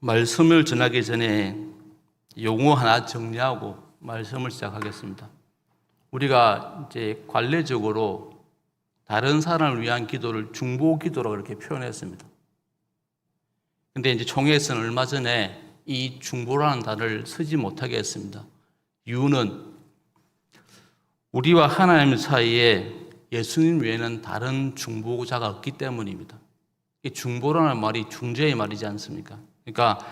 말씀을 전하기 전에 용어 하나 정리하고 말씀을 시작하겠습니다. 우리가 이제 관례적으로 다른 사람을 위한 기도를 중보 기도라고 이렇게 표현했습니다. 근데 이제 총회에서는 얼마 전에 이 중보라는 단어를 쓰지 못하게 했습니다. 이유는 우리와 하나님 사이에 예수님 외에는 다른 중보자가 없기 때문입니다. 이 중보라는 말이 중재의 말이지 않습니까? 그러니까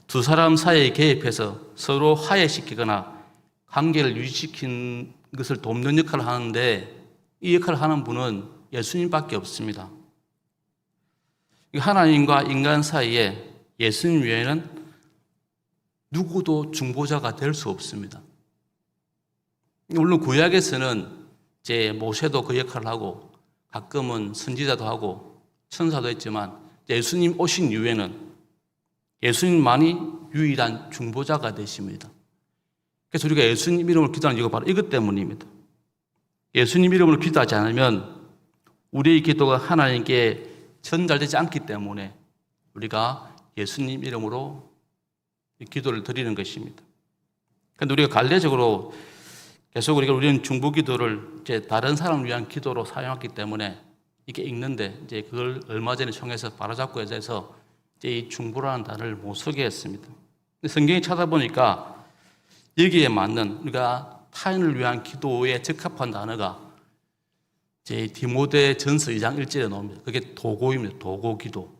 두 사람 사이에 개입해서 서로 화해시키거나 관계를 유지시키는 것을 돕는 역할을 하는데 이 역할을 하는 분은 예수님밖에 없습니다. 하나님과 인간 사이에 예수님 외에는 누구도 중보자가 될 수 없습니다. 물론 구약에서는 이제 모세도 그 역할을 하고 가끔은 선지자도 하고 천사도 했지만 예수님 오신 이후에는 예수님만이 유일한 중보자가 되십니다. 그래서 우리가 예수님 이름으로 기도하는 이유가 바로 이것 때문입니다. 예수님 이름으로 기도하지 않으면 우리의 기도가 하나님께 전달되지 않기 때문에 우리가 예수님 이름으로 기도를 드리는 것입니다. 그런데 우리가 관례적으로 계속 우리는 중보 기도를 이제 다른 사람을 위한 기도로 사용했기 때문에 이게 읽는데 이제 그걸 얼마 전에 총회에서 바로잡고 해서 이제 이 중보라는 단어를 못 쓰게 했습니다. 성경에 찾아보니까 여기에 맞는 우리가 타인을 위한 기도에 적합한 단어가 이제 디모데 전서 2장 1절에 나옵니다. 그게 도고입니다. 도고 기도.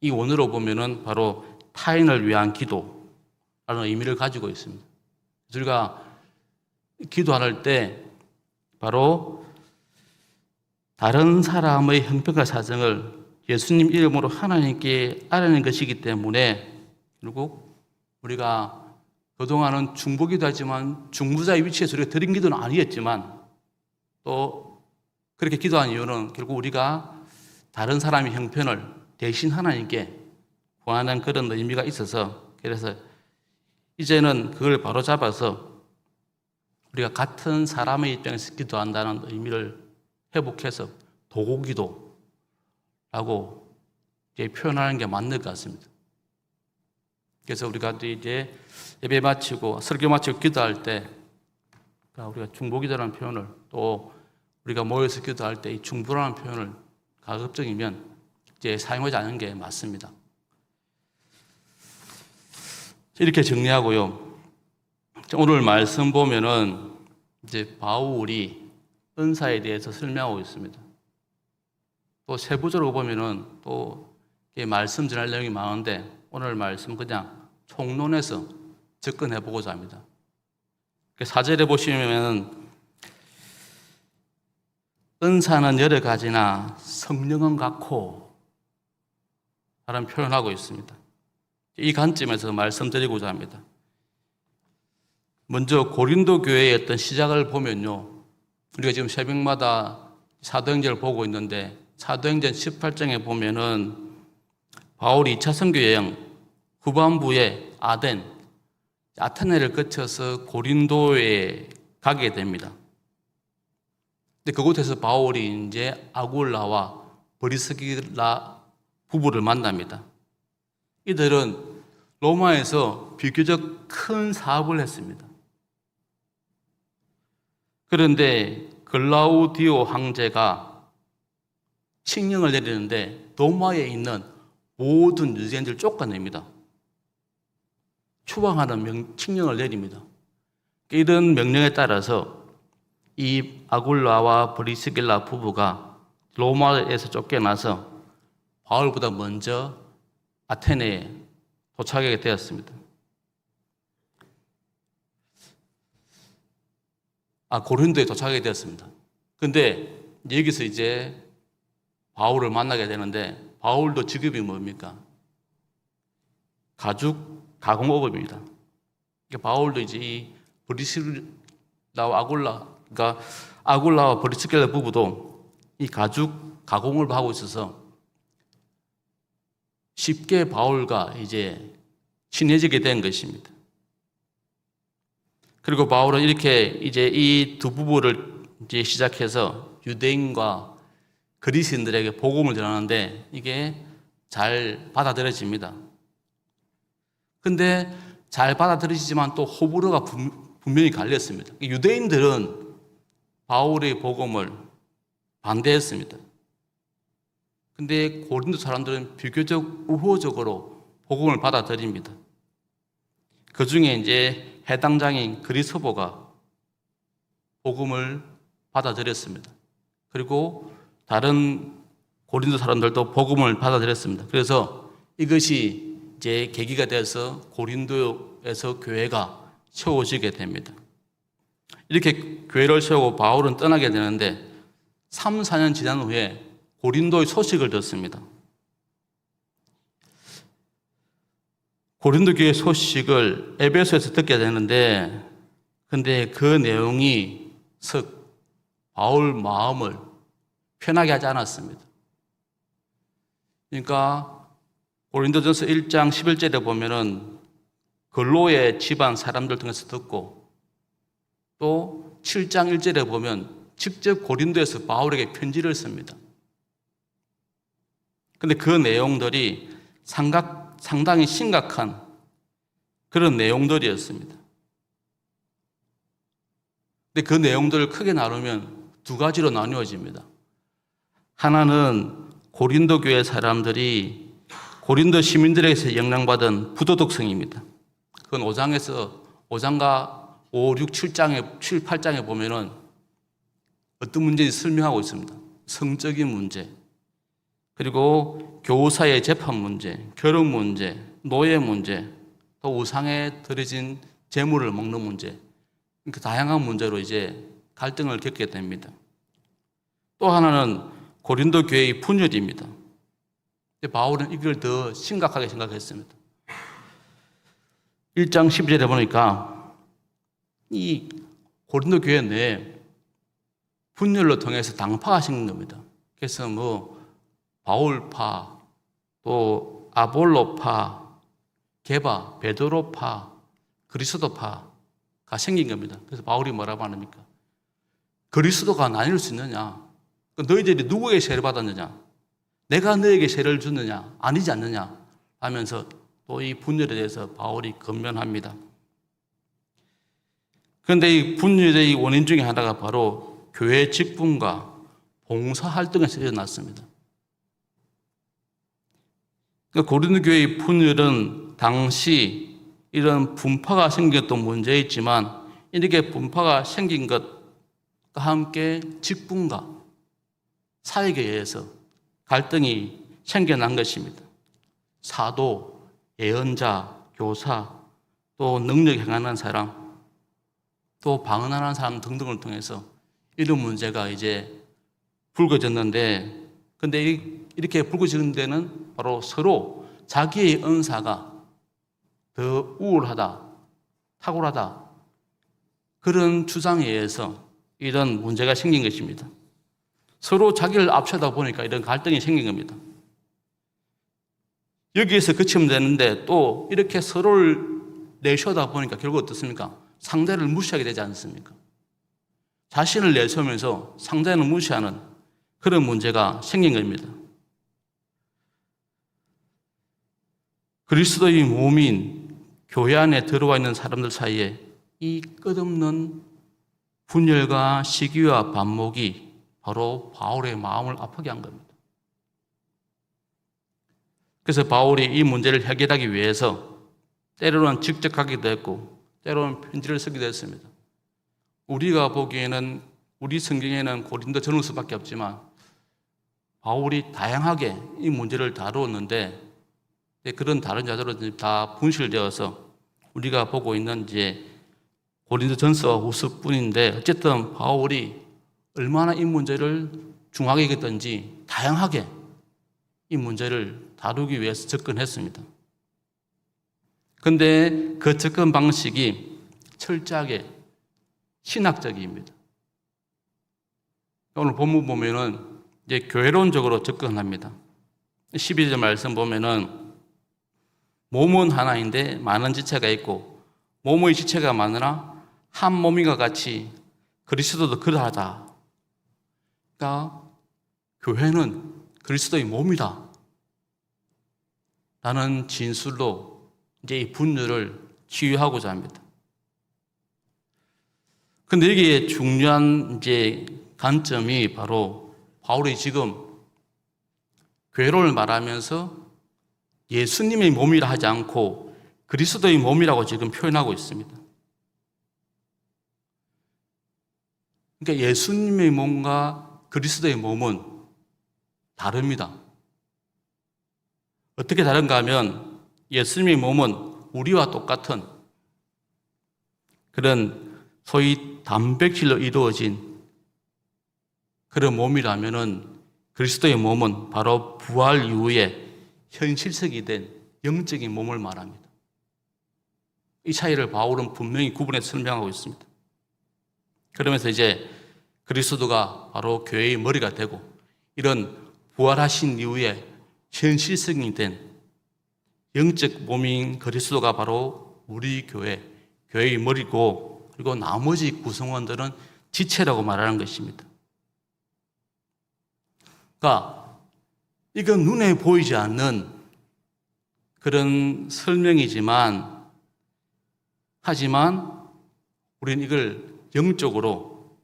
이 원어로 보면은 바로 타인을 위한 기도라는 의미를 가지고 있습니다. 우리가 기도할 때 바로 다른 사람의 형편과 사정을 예수님 이름으로 하나님께 아뢰는 것이기 때문에 결국 우리가 그동안은 중보기도 하지만 중보자의 위치에서 우리가 드린 기도는 아니었지만 또 그렇게 기도한 이유는 결국 우리가 다른 사람의 형편을 대신 하나님께 구하는 그런 의미가 있어서 그래서 이제는 그걸 바로 잡아서 우리가 같은 사람의 입장에서 기도한다는 의미를 회복해서 도고기도라고 표현하는 게 맞는 것 같습니다. 그래서 우리가 이제 예배 마치고 설교 마치고 기도할 때 우리가 중보기도라는 표현을 또 우리가 모여서 기도할 때 이 중보라는 표현을 가급적이면 이제 사용하지 않는 게 맞습니다. 이렇게 정리하고요. 오늘 말씀 보면은 이제 바울이 은사에 대해서 설명하고 있습니다. 또 세부적으로 보면은 또 말씀 전할 내용이 많은데 오늘 말씀 그냥 총론해서 접근해 보고자 합니다. 4절에 보시면 은사는 여러 가지나 성령은 같고 라는 표현하고 있습니다. 이 관점에서 말씀드리고자 합니다. 먼저 고린도 교회의 어떤 시작을 보면요. 우리가 지금 새벽마다 사도행전을 보고 있는데 사도행전 18장에 보면은 바울이 2차 선교 여행 후반부에 아테네를 거쳐서 고린도에 가게 됩니다. 근데 그곳에서 바울이 이제 아굴라와 브리스길라 부부를 만납니다. 이들은 로마에서 비교적 큰 사업을 했습니다. 그런데 글라우디오 황제가 칙령을 내리는데 로마에 있는 모든 유대인들을 쫓아냅니다. 추방하는 칙령을 내립니다. 이런 명령에 따라서 이 아굴라와 브리스길라 부부가 로마에서 쫓겨나서 바울보다 먼저 아테네에 도착하게 되었습니다. 고린도에 도착하게 되었습니다. 근데 여기서 이제 바울을 만나게 되는데 바울도 직업이 뭡니까? 가죽 가공업입니다. 바울도 이제 이 브리스길라와 그러니까 아굴라와 브리스길라 부부도 이 가죽 가공을 하고 있어서 쉽게 바울과 이제 친해지게 된 것입니다. 그리고 바울은 이렇게 이제 이 두 부부를 이제 시작해서 유대인과 그리스인들에게 복음을 전하는데 이게 잘 받아들여집니다. 근데 잘 받아들이지만 또 호불호가 분명히 갈렸습니다. 유대인들은 바울의 복음을 반대했습니다. 근데 고린도 사람들은 비교적 우호적으로 복음을 받아들입니다. 그 중에 이제 해당장인 그리스도가 복음을 받아들였습니다. 그리고 다른 고린도 사람들도 복음을 받아들였습니다. 그래서 이것이 이제 계기가 돼서 고린도에서 교회가 세워지게 됩니다. 이렇게 교회를 세우고 바울은 떠나게 되는데 3, 4년 지난 후에 고린도의 소식을 듣습니다. 고린도 교회 소식을 에베소에서 듣게 되는데 근데 그 내용이 썩 바울 마음을 편하게 하지 않았습니다. 그러니까 고린도전서 1장 11절에 보면은 근로의 집안 사람들 통해서 듣고 또 7장 1절에 보면 직접 고린도에서 바울에게 편지를 씁니다. 근데 그 내용들이 상당히 심각한 그런 내용들이었습니다. 근데 그 내용들을 크게 나누면 두 가지로 나누어집니다. 하나는 고린도 교회 사람들이 고린도 시민들에게서 영향받은 부도덕성입니다. 그건 5장과 5, 6, 7장에, 7, 8장에 보면은 어떤 문제인지 설명하고 있습니다. 성적인 문제, 그리고 교사의 재판 문제, 결혼 문제, 노예 문제, 또 우상에 들여진 재물을 먹는 문제, 그 다양한 문제로 이제 갈등을 겪게 됩니다. 또 하나는 고린도 교회의 분열입니다. 바울은 이걸 더 심각하게 생각했습니다. 1장 12절에 보니까 이 고린도 교회 내에 분열로 통해서 당파가 생긴 겁니다. 그래서 바울파, 또 아볼로파, 게바, 베드로파, 그리스도파가 생긴 겁니다. 그래서 바울이 뭐라고 합니까? 그리스도가 나뉠 수 있느냐? 너희들이 누구에게 세를 받았느냐? 내가 너에게 세를 줬느냐? 아니지 않느냐? 하면서 또 이 분열에 대해서 바울이 권면합니다. 그런데 이 분열의 원인 중에 하나가 바로 교회 직분과 봉사활동에서 일어났습니다. 고린도 교회의 분열은 당시 이런 분파가 생겼던 문제였지만 이렇게 분파가 생긴 것과 함께 직분과 사역에 의해서 갈등이 생겨난 것입니다. 사도, 예언자, 교사, 또 능력 행하는 사람, 또 방언하는 사람 등등을 통해서 이런 문제가 이제 불거졌는데, 근데 이렇게 불거지는 데는 바로 서로 자기의 은사가 더 우월하다, 탁월하다, 그런 주장에 의해서 이런 문제가 생긴 것입니다. 서로 자기를 앞세우다 보니까 이런 갈등이 생긴 겁니다. 여기에서 그치면 되는데 또 이렇게 서로를 내세우다 보니까 결국 어떻습니까? 상대를 무시하게 되지 않습니까? 자신을 내세우면서 상대를 무시하는 그런 문제가 생긴 겁니다. 그리스도의 몸인 교회 안에 들어와 있는 사람들 사이에 이 끝없는 분열과 시기와 반목이 바로 바울의 마음을 아프게 한 겁니다. 그래서 바울이 이 문제를 해결하기 위해서 때로는 직접 가기도 했고 때로는 편지를 쓰기도 했습니다. 우리가 보기에는 우리 성경에는 고린도 전후서밖에 없지만 바울이 다양하게 이 문제를 다루었는데 그런 다른 자료들은 다 분실되어서 우리가 보고 있는 이제 고린도 전서와 후서뿐인데 어쨌든 바울이 얼마나 이 문제를 중하게 여겼던지 다양하게 이 문제를 다루기 위해서 접근했습니다. 그런데 그 접근 방식이 철저하게 신학적입니다. 오늘 본문 보면은 이제 교회론적으로 접근합니다. 12절 말씀 보면은 몸은 하나인데 많은 지체가 있고 몸의 지체가 많으나 한 몸인과 같이 그리스도도 그러하다. 그러니까 교회는 그리스도의 몸이다 라는 진술로 이제 이 분열을 치유하고자 합니다. 근데 여기에 중요한 이제 관점이 바로 바울이 지금 교회를 말하면서 예수님의 몸이라 하지 않고 그리스도의 몸이라고 지금 표현하고 있습니다. 그러니까 예수님의 몸과 그리스도의 몸은 다릅니다. 어떻게 다른가 하면 예수님의 몸은 우리와 똑같은 그런 소위 단백질로 이루어진 그런 몸이라면은 그리스도의 몸은 바로 부활 이후에 현실성이 된 영적인 몸을 말합니다. 이 차이를 바울은 분명히 구분해서 설명하고 있습니다. 그러면서 이제 그리스도가 바로 교회의 머리가 되고 이런 부활하신 이후에 현실성이 된 영적 몸인 그리스도가 바로 우리 교회의 머리고 그리고 나머지 구성원들은 지체라고 말하는 것입니다. 그러니까 이건 눈에 보이지 않는 그런 설명이지만 하지만 우리는 이걸 영적으로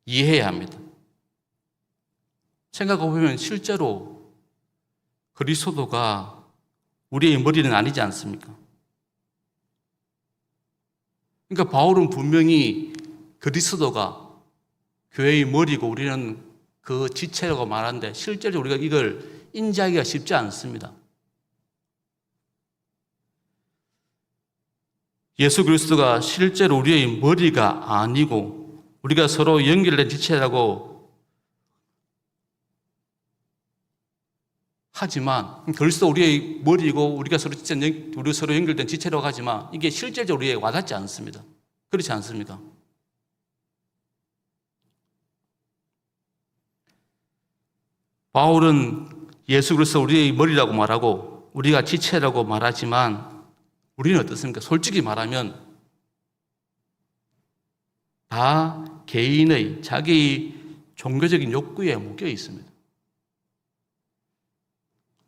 이해해야 합니다. 생각해보면 실제로 그리스도가 우리의 머리는 아니지 않습니까? 그러니까 바울은 분명히 그리스도가 교회의 머리고 우리는 그 지체라고 말하는데 실제로 우리가 이걸 인지하기가 쉽지 않습니다. 예수 그리스도가 실제로 우리의 머리가 아니고 우리가 서로 연결된 지체라고 하지만 그리스도 우리의 머리고 우리가 서로 연결된 지체라고 하지만 이게 실제적으로 우리에게 와닿지 않습니다. 그렇지 않습니까? 바울은 예수 그리스도 우리의 머리라고 말하고 우리가 지체라고 말하지만 우리는 어떻습니까? 솔직히 말하면 다 개인의 자기 종교적인 욕구에 묶여 있습니다.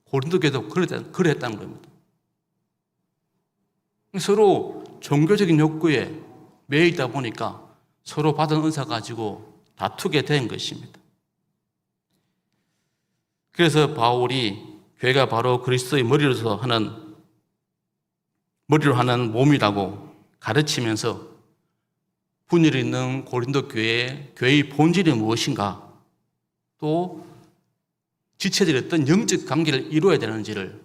고린도 교회도 그랬다는 겁니다. 서로 종교적인 욕구에 매여 있다 보니까 서로 받은 은사 가지고 다투게 된 것입니다. 그래서 바울이 교회가 바로 그리스도의 머리로 하는 몸이라고 가르치면서 분열이 있는 고린도 교회의 본질이 무엇인가, 또 지체들이 어떤 영적 관계를 이루어야 되는지를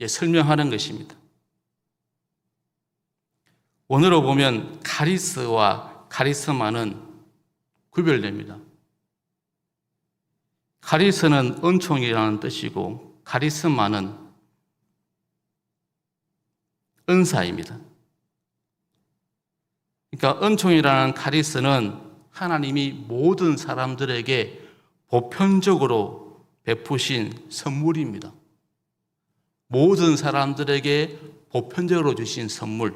설명하는 것입니다. 원어로 보면 카리스와 카리스마는 구별됩니다. 카리스는 은총이라는 뜻이고 카리스마는 은사입니다. 그러니까 은총이라는 카리스는 하나님이 모든 사람들에게 보편적으로 베푸신 선물입니다. 모든 사람들에게 보편적으로 주신 선물.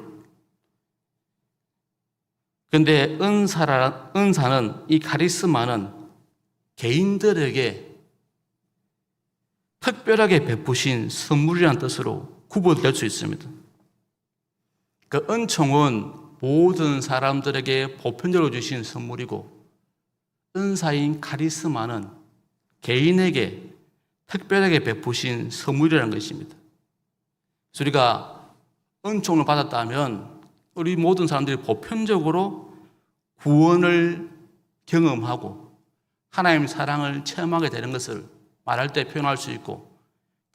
그런데 은사는, 이 카리스마는 개인들에게 특별하게 베푸신 선물이라는 뜻으로 구분될 수 있습니다. 그 은총은 모든 사람들에게 보편적으로 주신 선물이고 은사인 카리스마는 개인에게 특별하게 베푸신 선물이라는 것입니다. 그래서 우리가 은총을 받았다면 우리 모든 사람들이 보편적으로 구원을 경험하고 하나님의 사랑을 체험하게 되는 것을 말할 때 표현할 수 있고,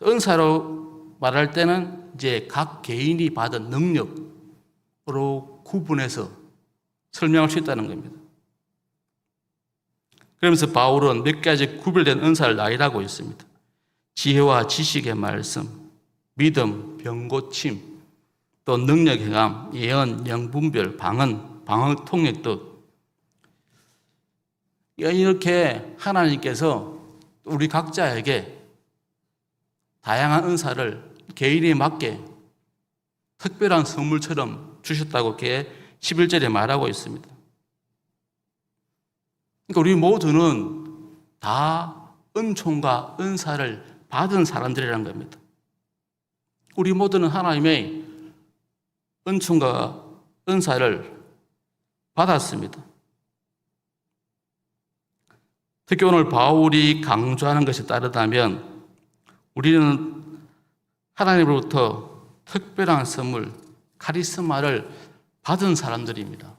은사로 말할 때는 이제 각 개인이 받은 능력으로 구분해서 설명할 수 있다는 겁니다. 그러면서 바울은 몇 가지 구별된 은사를 나열하고 있습니다. 지혜와 지식의 말씀, 믿음, 병고침, 또 능력 행함, 예언, 영분별, 방언 통역 등 이렇게 하나님께서 우리 각자에게 다양한 은사를 개인에 맞게 특별한 선물처럼 주셨다고 이렇게 11절에 말하고 있습니다. 그러니까 우리 모두는 다 은총과 은사를 받은 사람들이라는 겁니다. 우리 모두는 하나님의 은총과 은사를 받았습니다. 특히 오늘 바울이 강조하는 것에 따르다면 우리는 하나님으로부터 특별한 선물, 카리스마를 받은 사람들입니다.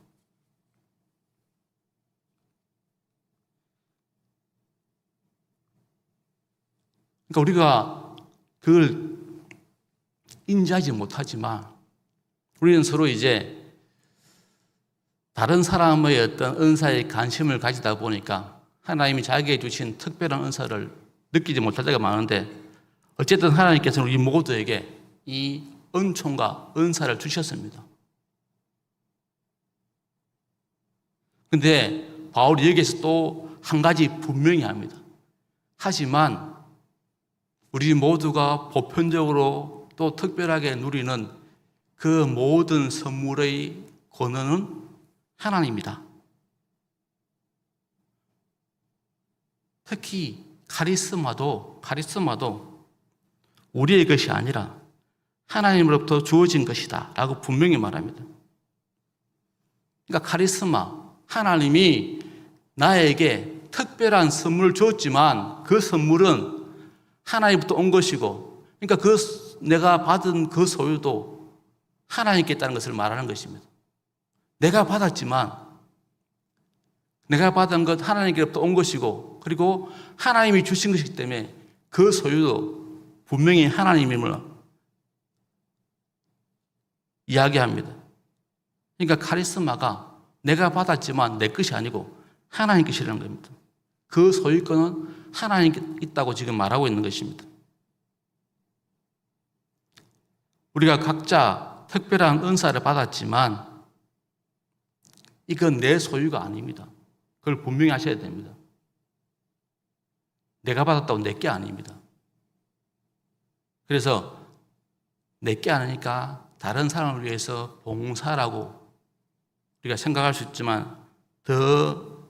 그러니까 우리가 그걸 인지하지 못하지만 우리는 서로 이제 다른 사람의 어떤 은사에 관심을 가지다 보니까 하나님이 자기에게 주신 특별한 은사를 느끼지 못할 때가 많은데 어쨌든 하나님께서는 우리 모두에게 이 은총과 은사를 주셨습니다. 근데 바울이 여기에서 또 한 가지 분명히 합니다. 하지만 우리 모두가 보편적으로 또 특별하게 누리는 그 모든 선물의 권한은 하나님이다. 특히 카리스마도 우리의 것이 아니라 하나님으로부터 주어진 것이다 라고 분명히 말합니다. 그러니까 카리스마, 하나님이 나에게 특별한 선물을 줬지만 그 선물은 하나님부터 온 것이고, 그러니까 내가 받은 그 소유도 하나님께 있다는 것을 말하는 것입니다. 내가 받았지만 내가 받은 것 하나님께로부터 온 것이고, 그리고 하나님이 주신 것이기 때문에 그 소유도 분명히 하나님임을 이야기합니다. 그러니까 카리스마가 내가 받았지만 내 것이 아니고 하나님 것이라는 겁니다. 그 소유권은 하나님께 있다고 지금 말하고 있는 것입니다. 우리가 각자 특별한 은사를 받았지만 이건 내 소유가 아닙니다. 그걸 분명히 하셔야 됩니다. 내가 받았다고 내 게 아닙니다. 그래서 내 게 아니니까 다른 사람을 위해서 봉사라고 우리가 생각할 수 있지만 더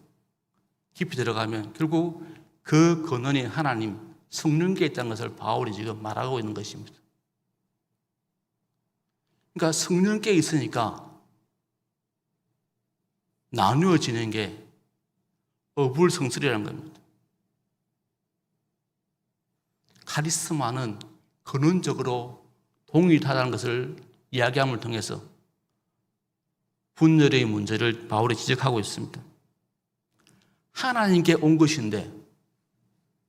깊이 들어가면 결국 그 근원이 하나님, 성령께 있다는 것을 바울이 지금 말하고 있는 것입니다. 그러니까 성령께 있으니까 나누어지는 게 어불성설이라는 겁니다. 카리스마는 근원적으로 동일하다는 것을 이야기함을 통해서 분열의 문제를 바울이 지적하고 있습니다. 하나님께 온 것인데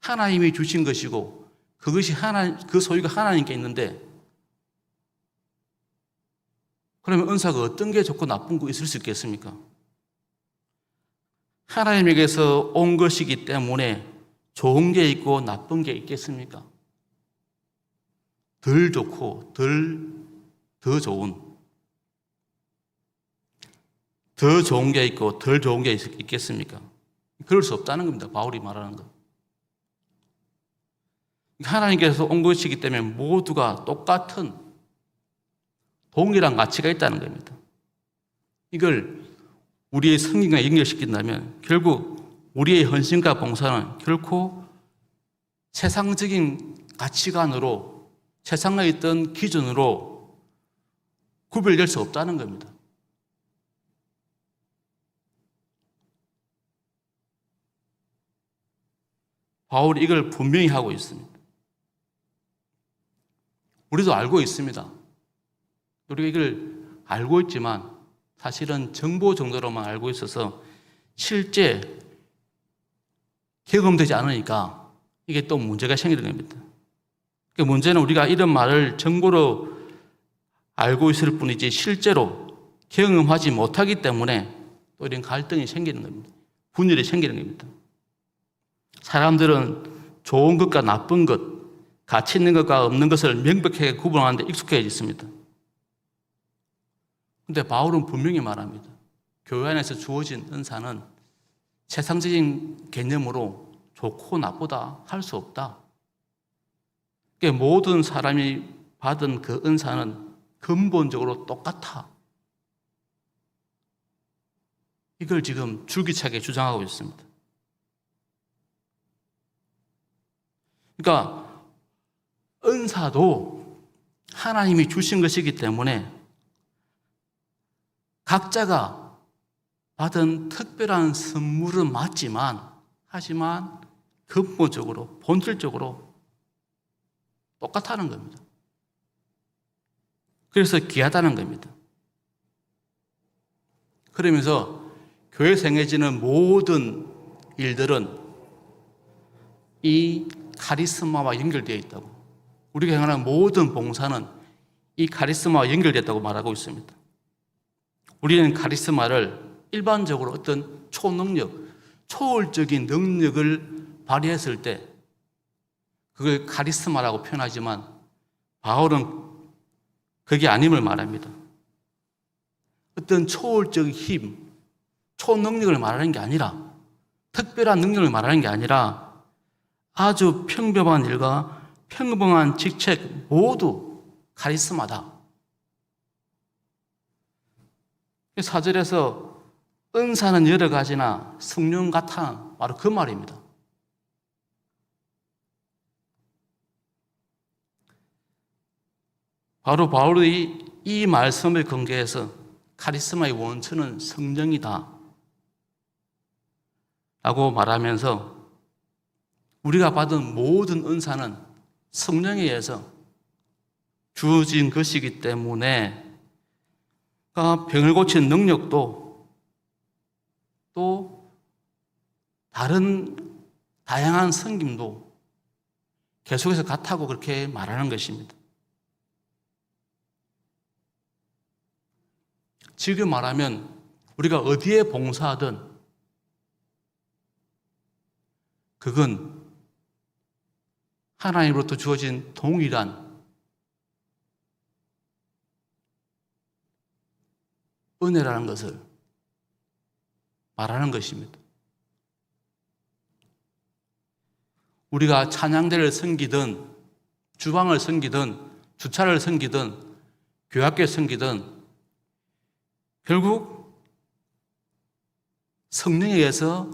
하나님이 주신 것이고 그것이 그 소유가 하나님께 있는데 그러면 은사가 어떤 게 좋고 나쁜 거 있을 수 있겠습니까? 하나님에게서 온 것이기 때문에 좋은 게 있고 나쁜 게 있겠습니까? 덜 좋고 더 좋은 게 있고 덜 좋은 게 있겠습니까? 그럴 수 없다는 겁니다. 바울이 말하는 것. 하나님께서 온 것이기 때문에 모두가 똑같은 동일한 가치가 있다는 겁니다. 이걸 우리의 성경과 연결시킨다면 결국 우리의 헌신과 봉사는 결코 세상적인 가치관으로 세상에 있던 기준으로 구별될 수 없다는 겁니다. 바울이 이걸 분명히 하고 있습니다. 우리도 알고 있습니다. 우리가 이걸 알고 있지만 사실은 정보 정도로만 알고 있어서 실제 경험되지 않으니까 이게 또 문제가 생기는 겁니다. 그 문제는 우리가 이런 말을 정보로 알고 있을 뿐이지 실제로 경험하지 못하기 때문에 또 이런 갈등이 생기는 겁니다. 분열이 생기는 겁니다. 사람들은 좋은 것과 나쁜 것, 가치 있는 것과 없는 것을 명백하게 구분하는 데 익숙해져 있습니다. 그런데 바울은 분명히 말합니다. 교회 안에서 주어진 은사는 세상적인 개념으로 좋고 나쁘다 할 수 없다. 그러니까 모든 사람이 받은 그 은사는 근본적으로 똑같아. 이걸 지금 줄기차게 주장하고 있습니다. 그러니까 은사도 하나님이 주신 것이기 때문에 각자가 받은 특별한 선물은 하지만 근본적으로, 본질적으로 똑같다는 겁니다. 그래서 귀하다는 겁니다. 그러면서 교회에서 행해지는 모든 일들은 이 카리스마와 연결되어 있다고, 우리가 행하는 모든 봉사는 이 카리스마와 연결됐다고 말하고 있습니다. 우리는 카리스마를 일반적으로 어떤 초능력, 초월적인 능력을 발휘했을 때 그걸 카리스마라고 표현하지만 바울은 그게 아님을 말합니다. 어떤 초월적 힘, 초능력을 말하는 게 아니라, 특별한 능력을 말하는 게 아니라 아주 평범한 일과 평범한 직책 모두 카리스마다. 4절에서 은사는 여러 가지나 성령 같아, 바로 그 말입니다. 바로 바울의 이 말씀을 근거해서 카리스마의 원천은 성령이다 라고 말하면서 우리가 받은 모든 은사는 성령에 의해서 주어진 것이기 때문에 병을 고치는 능력도 또 다른 다양한 섬김도 계속해서 같다고 그렇게 말하는 것입니다. 지금 말하면 우리가 어디에 봉사하든 그건 하나님으로부터 주어진 동일한 은혜라는 것을 말하는 것입니다. 우리가 찬양대를 섬기든 주방을 섬기든 주차를 섬기든 교학교를 섬기든 결국 성령에 의해서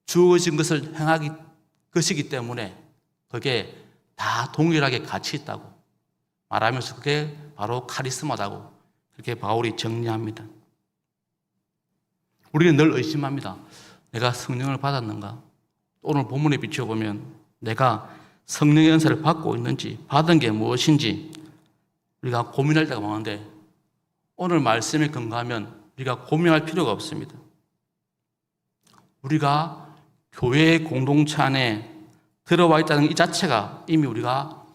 주어진 것을 행하기 것이기 때문에 그게 다 동일하게 가치 있다고 말하면서 그게 바로 카리스마다고 그렇게 바울이 정리합니다. 우리는 늘 의심합니다. 내가 성령을 받았는가? 오늘 본문에 비춰보면 내가 성령의 은사를 받고 있는지, 받은 게 무엇인지 우리가 고민할 때가 많은데 오늘 말씀에 근거하면 우리가 고민할 필요가 없습니다. 우리가 교회 공동체 안에 들어와 있다는 이 자체가 이미 우리가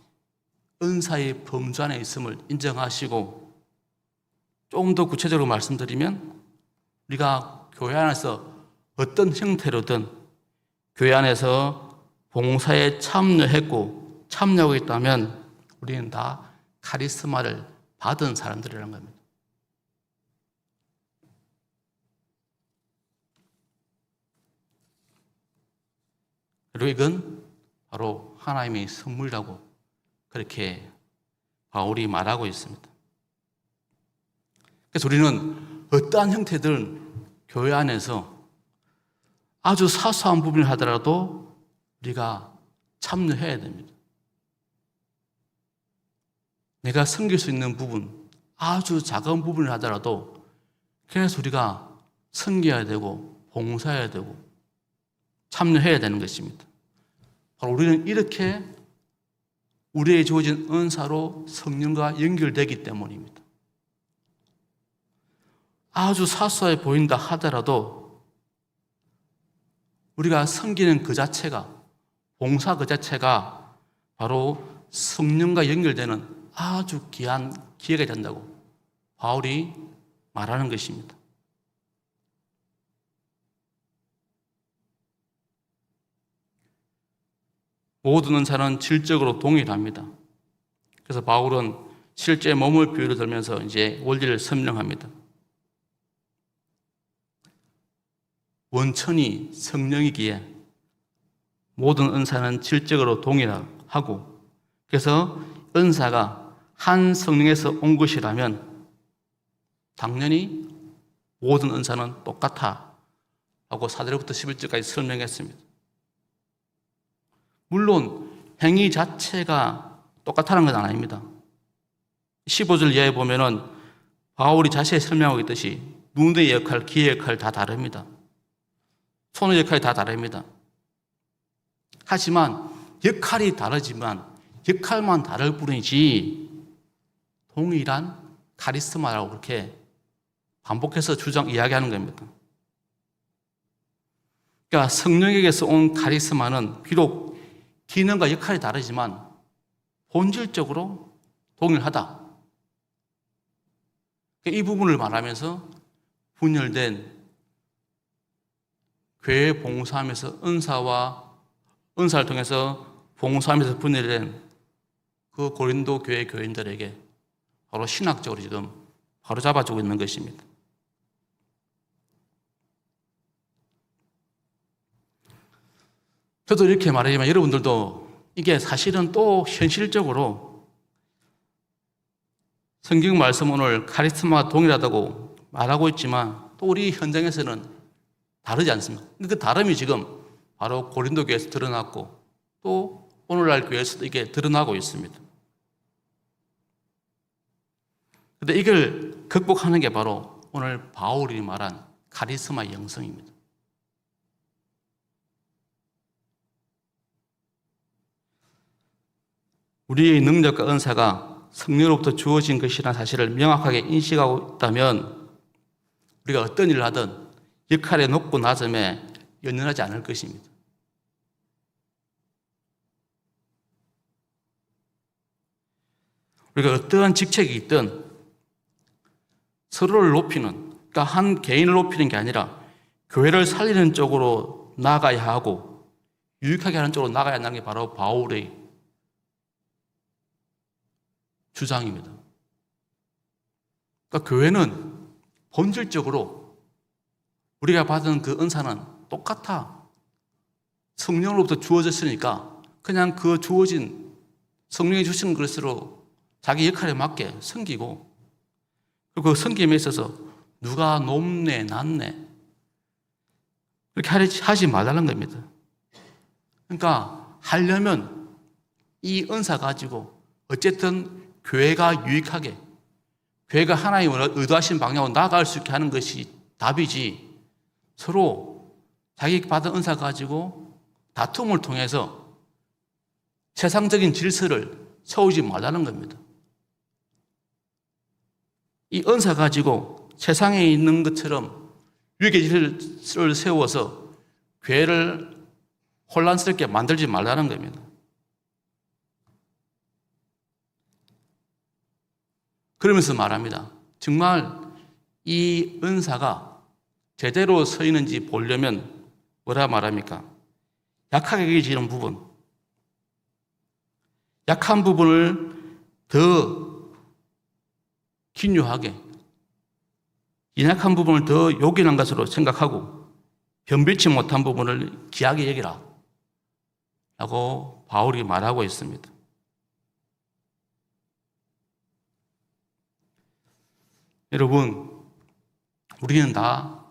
은사의 범주 안에 있음을 인정하시고, 조금 더 구체적으로 말씀드리면 우리가 교회 안에서 어떤 형태로든 교회 안에서 봉사에 참여했고 참여하고 있다면 우리는 다 카리스마를 받은 사람들이라는 겁니다. 그리고 이건 바로 하나님의 선물이라고 그렇게 바울이 말하고 있습니다. 그래서 우리는 어떠한 형태든 교회 안에서 아주 사소한 부분을 하더라도 우리가 참여해야 됩니다. 내가 섬길 수 있는 부분, 아주 작은 부분을 하더라도 그래서 우리가 섬겨야 되고 봉사해야 되고 참여해야 되는 것입니다. 바로 우리는 이렇게 우리에게 주어진 은사로 성령과 연결되기 때문입니다. 아주 사소해 보인다 하더라도 우리가 섬기는 그 자체가, 봉사 그 자체가 바로 성령과 연결되는 아주 귀한 기회가 된다고 바울이 말하는 것입니다. 모든 은사는 질적으로 동일합니다. 그래서 바울은 실제 몸을 비유로 들면서 이제 원리를 설명합니다. 원천이 성령이기에 모든 은사는 질적으로 동일하고, 그래서 은사가 한 성령에서 온 것이라면 당연히 모든 은사는 똑같아 라고 4절부터 11절까지 설명했습니다. 물론 행위 자체가 똑같다는 건 아닙니다. 15절 이하에 보면은 바울이 자세히 설명하고 있듯이 눈의 역할, 귀의 역할 다 다릅니다. 손의 역할이 다 다릅니다. 하지만 역할이 다르지만 역할만 다를 뿐이지 동일한 카리스마라고 그렇게 반복해서 이야기하는 겁니다. 그러니까 성령에게서 온 카리스마는 비록 기능과 역할이 다르지만 본질적으로 동일하다. 이 부분을 말하면서 분열된 교회 봉사하면서 은사를 통해서 봉사하면서 분열된 그 고린도 교회 교인들에게 바로 신학적으로 지금 바로 잡아주고 있는 것입니다. 저도 이렇게 말하지만 여러분들도 이게 사실은 또 현실적으로 성경 말씀 오늘 카리스마가 동일하다고 말하고 있지만 또 우리 현장에서는 다르지 않습니까? 그 다름이 지금 바로 고린도 교회에서 드러났고 또 오늘날 교회에서도 이게 드러나고 있습니다. 그런데 이걸 극복하는 게 바로 오늘 바울이 말한 카리스마 영성입니다. 우리의 능력과 은사가 성령으로부터 주어진 것이라는 사실을 명확하게 인식하고 있다면 우리가 어떤 일을 하든 역할의 높고 낮음에 연연하지 않을 것입니다. 우리가 어떠한 직책이 있든 서로를 높이는, 그러니까 한 개인을 높이는 게 아니라 교회를 살리는 쪽으로 나가야 하고 유익하게 하는 쪽으로 나가야 하는 게 바로 바울의 주장입니다. 그러니까 교회는 본질적으로 우리가 받은 그 은사는 똑같아. 성령으로부터 주어졌으니까 그냥 그 주어진 성령이 주신 것으로 자기 역할에 맞게 섬기고 그리고 그 섬김에 있어서 누가 높네 낮네 그렇게 하지 말라는 겁니다. 그러니까 하려면 이 은사 가지고 어쨌든 교회가 유익하게 교회가 하나님의 의도하신 방향으로 나아갈 수 있게 하는 것이 답이지 서로 자기 받은 은사 가지고 다툼을 통해서 세상적인 질서를 세우지 말라는 겁니다. 이 은사 가지고 세상에 있는 것처럼 유익의 질서를 세워서 교회를 혼란스럽게 만들지 말라는 겁니다. 그러면서 말합니다. 정말 이 은사가 제대로 서 있는지 보려면 뭐라 말합니까? 약하게 여겨지는 부분, 약한 부분을 더 긴유하게, 연약한 부분을 더 요긴한 것으로 생각하고 변별치 못한 부분을 귀하게 여기라 라고 바울이 말하고 있습니다. 여러분, 우리는 다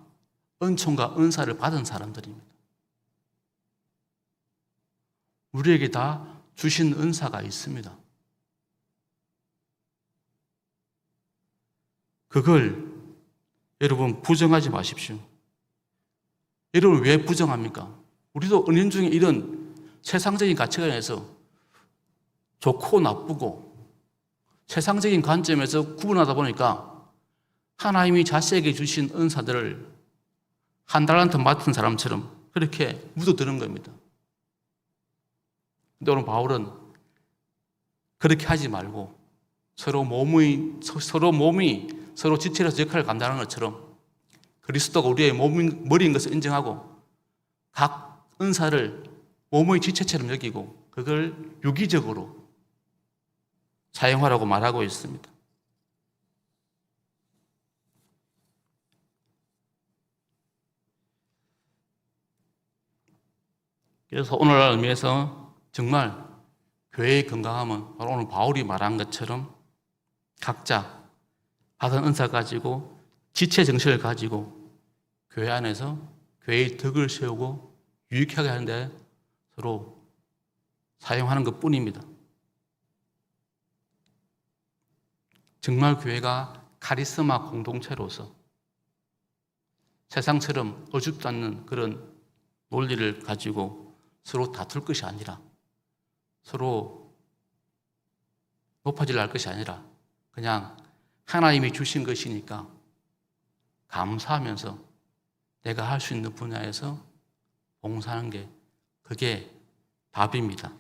은총과 은사를 받은 사람들입니다. 우리에게 다 주신 은사가 있습니다. 그걸 여러분 부정하지 마십시오. 여러분 왜 부정합니까? 우리도 은연중에 이런 세상적인 가치관에서 좋고 나쁘고 세상적인 관점에서 구분하다 보니까 하나님이 자신에게 주신 은사들을 한 달란트 맡은 사람처럼 그렇게 묻어드는 겁니다. 근데 오늘 바울은 그렇게 하지 말고 서로 몸이 서로 지체로서 역할을 감당하는 것처럼 그리스도가 우리의 머리인 것을 인정하고 각 은사를 몸의 지체처럼 여기고 그걸 유기적으로 사용하라고 말하고 있습니다. 그래서 오늘날 의미에서 정말 교회의 건강함은 바로 오늘 바울이 말한 것처럼 각자 받은 은사 가지고 지체 정신을 가지고 교회 안에서 교회의 덕을 세우고 유익하게 하는데 서로 사용하는 것뿐입니다. 정말 교회가 카리스마 공동체로서 세상처럼 어줍지 않는 그런 논리를 가지고 서로 다툴 것이 아니라, 서로 높아지려 할 것이 아니라 그냥 하나님이 주신 것이니까 감사하면서 내가 할 수 있는 분야에서 봉사하는 게, 그게 답입니다.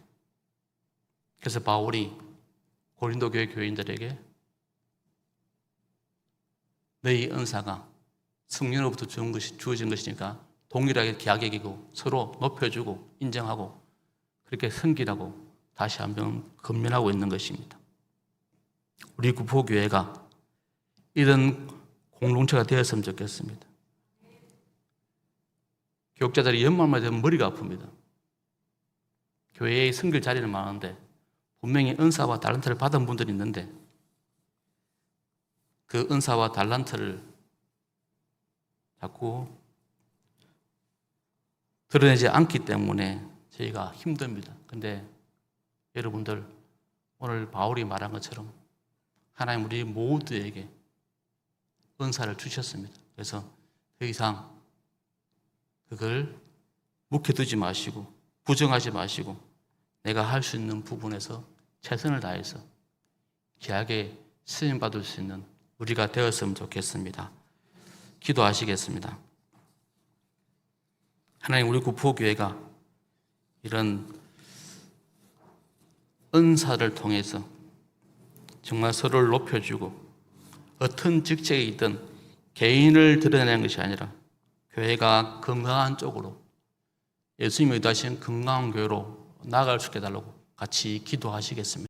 그래서 바울이 고린도 교회 교인들에게 너희 은사가 성령으로부터 주어진 것이니까 동일하게 기하객이고 서로 높여주고 인정하고 그렇게 섬기라고 다시 한번 권면하고 있는 것입니다. 우리 구포교회가 이런 공동체가 되었으면 좋겠습니다. 교육자들이 연말만 되면 머리가 아픕니다. 교회에 섬길 자리는 많은데 분명히 은사와 달란트를 받은 분들이 있는데 그 은사와 달란트를 자꾸 드러내지 않기 때문에 저희가 힘듭니다. 근데 여러분들, 오늘 바울이 말한 것처럼 하나님 우리 모두에게 은사를 주셨습니다. 그래서 더 이상 그걸 묵혀두지 마시고 부정하지 마시고 내가 할 수 있는 부분에서 최선을 다해서 귀하게 쓰임받을 수 있는 우리가 되었으면 좋겠습니다. 기도하시겠습니다. 하나님, 우리 구포교회가 이런 은사를 통해서 정말 서로를 높여주고 어떤 직책에 있든 개인을 드러내는 것이 아니라 교회가 건강한 쪽으로, 예수님이 의도하신 건강한 교회로 나아갈 수 있게 해달라고 같이 기도하시겠습니다.